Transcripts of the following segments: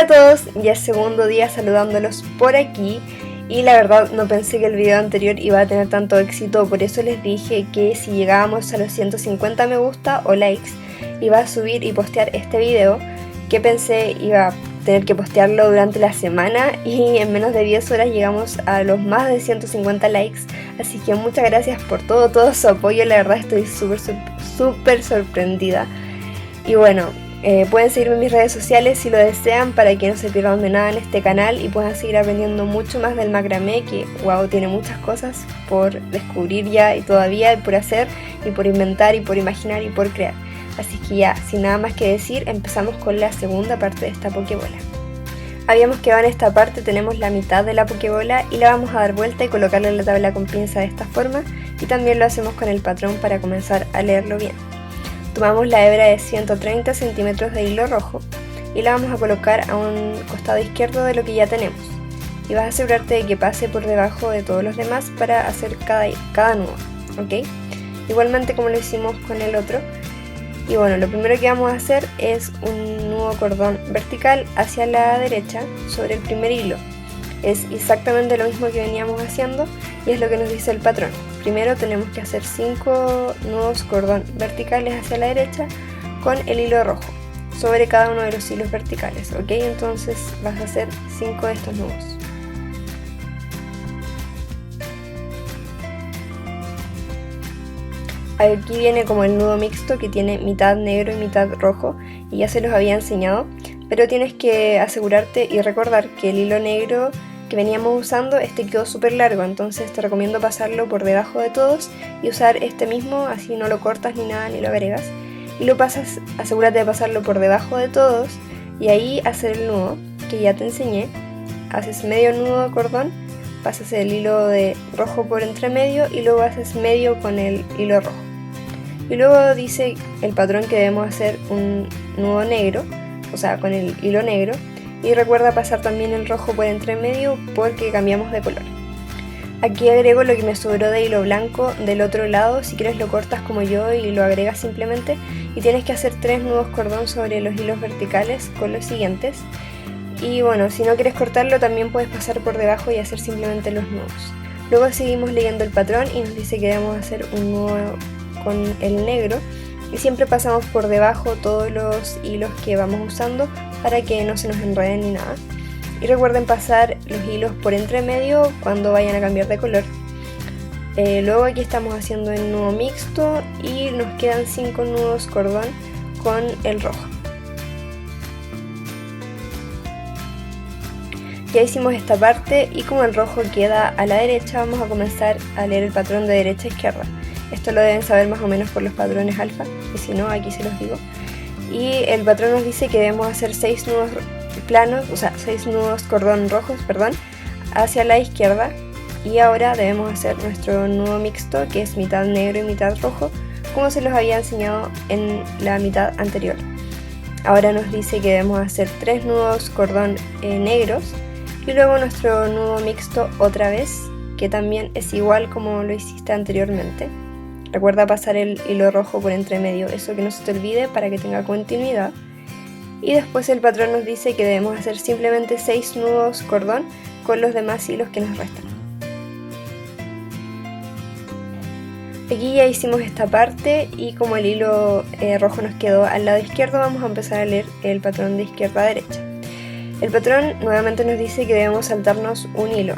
Hola a todos, ya es segundo día saludándolos por aquí y la verdad no pensé que el video anterior iba a tener tanto éxito, por eso les dije que si llegábamos a los 150 me gusta o likes iba a subir y postear este video, que pensé iba a tener que postearlo durante la semana y en menos de 10 horas llegamos a los más de 150 likes, así que muchas gracias por todo su apoyo, la verdad estoy súper sorprendida. Y bueno, pueden seguirme en mis redes sociales si lo desean para que no se pierdan de nada en este canal y puedan seguir aprendiendo mucho más del macramé, que wow, tiene muchas cosas por descubrir ya y todavía por hacer y por inventar y por imaginar y por crear. Así que ya, sin nada más que decir, empezamos con la segunda parte de esta pokebola. Habíamos quedado en esta parte, tenemos la mitad de la pokebola y la vamos a dar vuelta y colocarla en la tabla con pinza de esta forma, y también lo hacemos con el patrón para comenzar a leerlo bien. Tomamos la hebra de 130 centímetros de hilo rojo y la vamos a colocar a un costado izquierdo de lo que ya tenemos. Y vas a asegurarte de que pase por debajo de todos los demás para hacer cada nudo, ¿ok? Igualmente como lo hicimos con el otro. Y bueno, lo primero que vamos a hacer es un nudo cordón vertical hacia la derecha sobre el primer hilo. Es exactamente lo mismo que veníamos haciendo y es lo que nos dice el patrón. Primero tenemos que hacer 5 nudos cordón verticales hacia la derecha con el hilo rojo sobre cada uno de los hilos verticales, ¿ok? Entonces vas a hacer 5 de estos nudos. Aquí viene como el nudo mixto que tiene mitad negro y mitad rojo y ya se los había enseñado, pero tienes que asegurarte y recordar que el hilo negro que veníamos usando, este quedó súper largo, entonces te recomiendo pasarlo por debajo de todos y usar este mismo, así no lo cortas ni nada ni lo agregas, y lo pasas, asegúrate de pasarlo por debajo de todos y ahí hacer el nudo que ya te enseñé. Haces medio nudo cordón, pasas el hilo de rojo por entre medio y luego haces medio con el hilo rojo, y luego dice el patrón que debemos hacer un nudo negro, o sea con el hilo negro. Y recuerda pasar también el rojo por entre medio porque cambiamos de color. Aquí agrego lo que me sobró de hilo blanco del otro lado, si quieres lo cortas como yo y lo agregas simplemente. Y tienes que hacer 3 nudos cordón sobre los hilos verticales con los siguientes. Y bueno, si no quieres cortarlo también puedes pasar por debajo y hacer simplemente los nudos. Luego seguimos leyendo el patrón y nos dice que debemos hacer un nudo con el negro. Y siempre pasamos por debajo todos los hilos que vamos usando para que no se nos enreden ni nada. Y recuerden pasar los hilos por entre medio cuando vayan a cambiar de color. Luego aquí estamos haciendo el nudo mixto y nos quedan 5 nudos cordón con el rojo. Ya hicimos esta parte y como el rojo queda a la derecha, vamos a comenzar a leer el patrón de derecha a izquierda. Esto lo deben saber más o menos por los patrones alfa, y si no, aquí se los digo. Y el patrón nos dice que debemos hacer 6 nudos planos, o sea, 6 nudos cordón rojos, hacia la izquierda. Y ahora debemos hacer nuestro nudo mixto, que es mitad negro y mitad rojo, como se los había enseñado en la mitad anterior. Ahora nos dice que debemos hacer 3 nudos cordón negros y luego nuestro nudo mixto otra vez, que también es igual como lo hiciste anteriormente. Recuerda pasar el hilo rojo por entre medio, eso que no se te olvide para que tenga continuidad. Y después el patrón nos dice que debemos hacer simplemente 6 nudos cordón con los demás hilos que nos restan. Aquí ya hicimos esta parte y como el hilo rojo nos quedó al lado izquierdo, vamos a empezar a leer el patrón de izquierda a derecha. El patrón nuevamente nos dice que debemos saltarnos un hilo.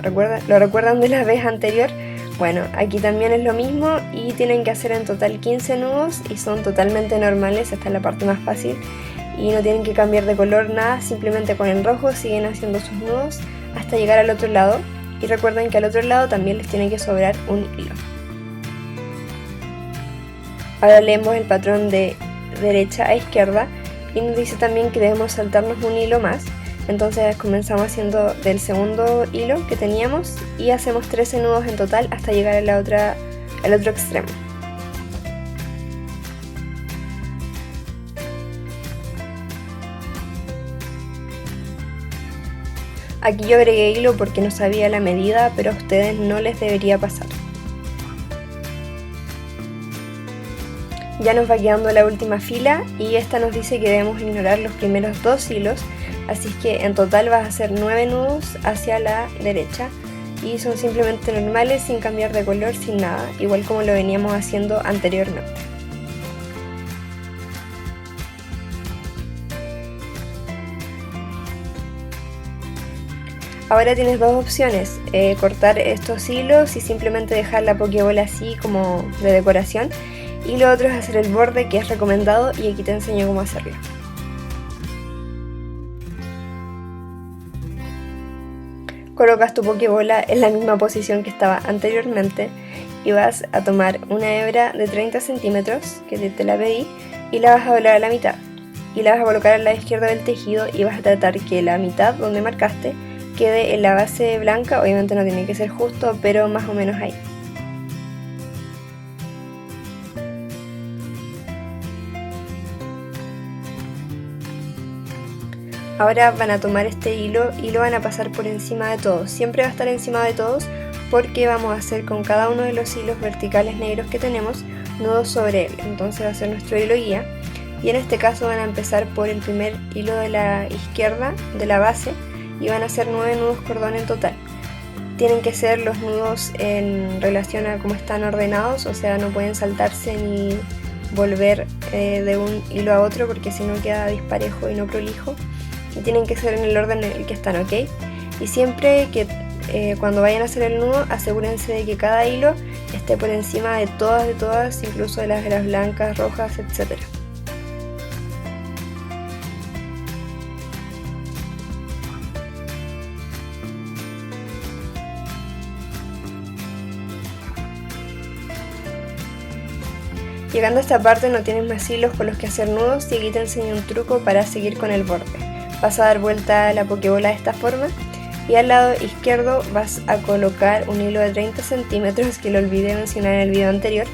¿Lo recuerdan de la vez anterior? Bueno, aquí también es lo mismo y tienen que hacer en total 15 nudos y son totalmente normales, esta es la parte más fácil y no tienen que cambiar de color nada, simplemente con el rojo siguen haciendo sus nudos hasta llegar al otro lado y recuerden que al otro lado también les tiene que sobrar un hilo. Ahora leemos el patrón de derecha a izquierda y nos dice también que debemos saltarnos un hilo más. Entonces comenzamos haciendo del segundo hilo que teníamos y hacemos 13 nudos en total hasta llegar a al otro extremo. Aquí yo agregué hilo porque no sabía la medida, pero a ustedes no les debería pasar. Ya nos va quedando la última fila y esta nos dice que debemos ignorar los primeros 2 hilos Así que en total vas a hacer 9 nudos hacia la derecha y son simplemente normales, sin cambiar de color, sin nada, igual como lo veníamos haciendo anteriormente. Ahora tienes dos opciones, cortar estos hilos y simplemente dejar la pokebola así como de decoración, y lo otro es hacer el borde, que es recomendado, y aquí te enseño cómo hacerlo. Colocas tu pokebola en la misma posición que estaba anteriormente y vas a tomar una hebra de 30 centímetros que te la pedí y la vas a doblar a la mitad y la vas a colocar al lado izquierdo del tejido y vas a tratar que la mitad donde marcaste quede en la base blanca. Obviamente no tiene que ser justo, pero más o menos ahí. Ahora van a tomar este hilo y lo van a pasar por encima de todos. Siempre va a estar encima de todos porque vamos a hacer con cada uno de los hilos verticales negros que tenemos nudos sobre él. Entonces va a ser nuestro hilo guía. Y en este caso van a empezar por el primer hilo de la izquierda de la base y van a hacer 9 nudos cordón en total. Tienen que ser los nudos en relación a cómo están ordenados, o sea, no pueden saltarse ni volver de un hilo a otro porque si no queda disparejo y no prolijo. Y tienen que ser en el orden en el que están, ¿ok? Y siempre que cuando vayan a hacer el nudo, asegúrense de que cada hilo esté por encima de todas, incluso de las velas blancas, rojas, etc. Llegando a esta parte no tienes más hilos con los que hacer nudos y aquí te enseño un truco para seguir con el borde. Vas a dar vuelta a la pokebola de esta forma y al lado izquierdo vas a colocar un hilo de 30 centímetros que lo olvidé mencionar en el video anterior,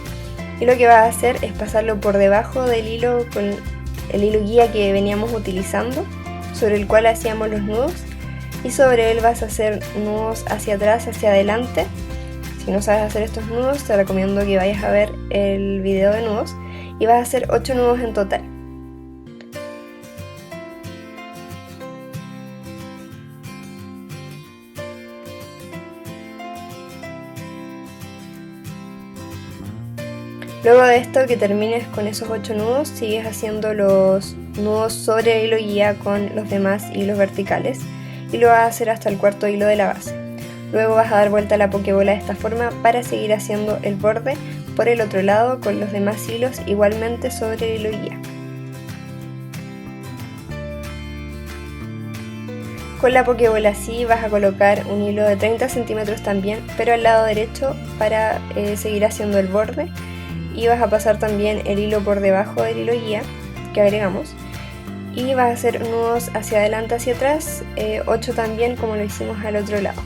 y lo que vas a hacer es pasarlo por debajo del hilo con el hilo guía que veníamos utilizando, sobre el cual hacíamos los nudos, y sobre él vas a hacer nudos hacia atrás, hacia adelante. Si no sabes hacer estos nudos, te recomiendo que vayas a ver el video de nudos y vas a hacer 8 nudos en total. Luego de esto, que termines con esos 8 nudos, sigues haciendo los nudos sobre el hilo guía con los demás hilos verticales y lo vas a hacer hasta el cuarto hilo de la base. Luego vas a dar vuelta a la pokebola de esta forma para seguir haciendo el borde por el otro lado con los demás hilos igualmente sobre el hilo guía. Con la pokebola así vas a colocar un hilo de 30 centímetros también, pero al lado derecho para seguir haciendo el borde. Y vas a pasar también el hilo por debajo del hilo guía que agregamos y vas a hacer nudos hacia adelante, hacia atrás, 8 también, como lo hicimos al otro lado.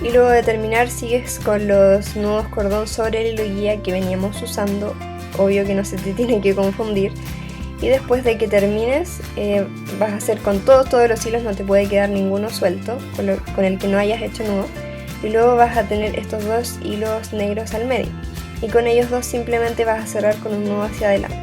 Y luego de terminar sigues con los nudos cordón sobre el hilo guía que veníamos usando. Obvio que no se te tiene que confundir. Y después de que termines, vas a hacer con todos los hilos, no te puede quedar ninguno suelto con el que no hayas hecho nudo. Y luego vas a tener estos dos hilos negros al medio. Y con ellos dos simplemente vas a cerrar con un nudo hacia adelante.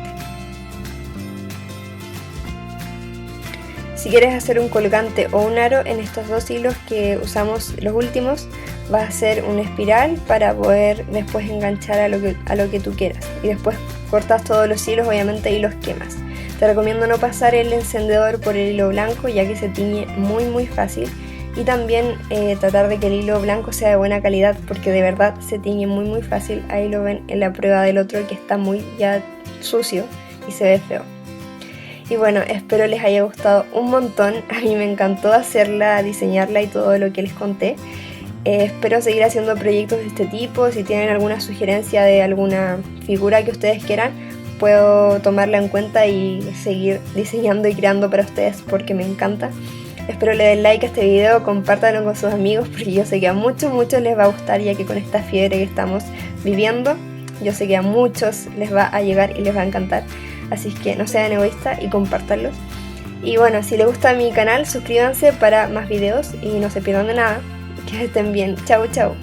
Si quieres hacer un colgante o un aro en estos dos hilos que usamos los últimos, vas a hacer una espiral para poder después enganchar a lo que tú quieras. Y después cortas todos los hilos, obviamente, y los quemas. Te recomiendo no pasar el encendedor por el hilo blanco, ya que se tiñe muy fácil. Y también tratar de que el hilo blanco sea de buena calidad, porque de verdad se tiñe muy fácil. Ahí lo ven en la prueba del otro, que está muy ya sucio y se ve feo. Y bueno, espero les haya gustado un montón. A mí me encantó hacerla, diseñarla y todo lo que les conté. Espero seguir haciendo proyectos de este tipo. Si tienen alguna sugerencia de alguna figura que ustedes quieran, puedo tomarla en cuenta y seguir diseñando y creando para ustedes, porque me encanta. Espero le den like a este video, compártanlo con sus amigos, porque yo sé que a muchos les va a gustar, ya que con esta fiebre que estamos viviendo, yo sé que a muchos les va a llegar y les va a encantar. Así que no sean egoístas y compártanlos. Y bueno, si les gusta mi canal, suscríbanse para más videos y no se pierdan de nada. Que estén bien. Chau, chau.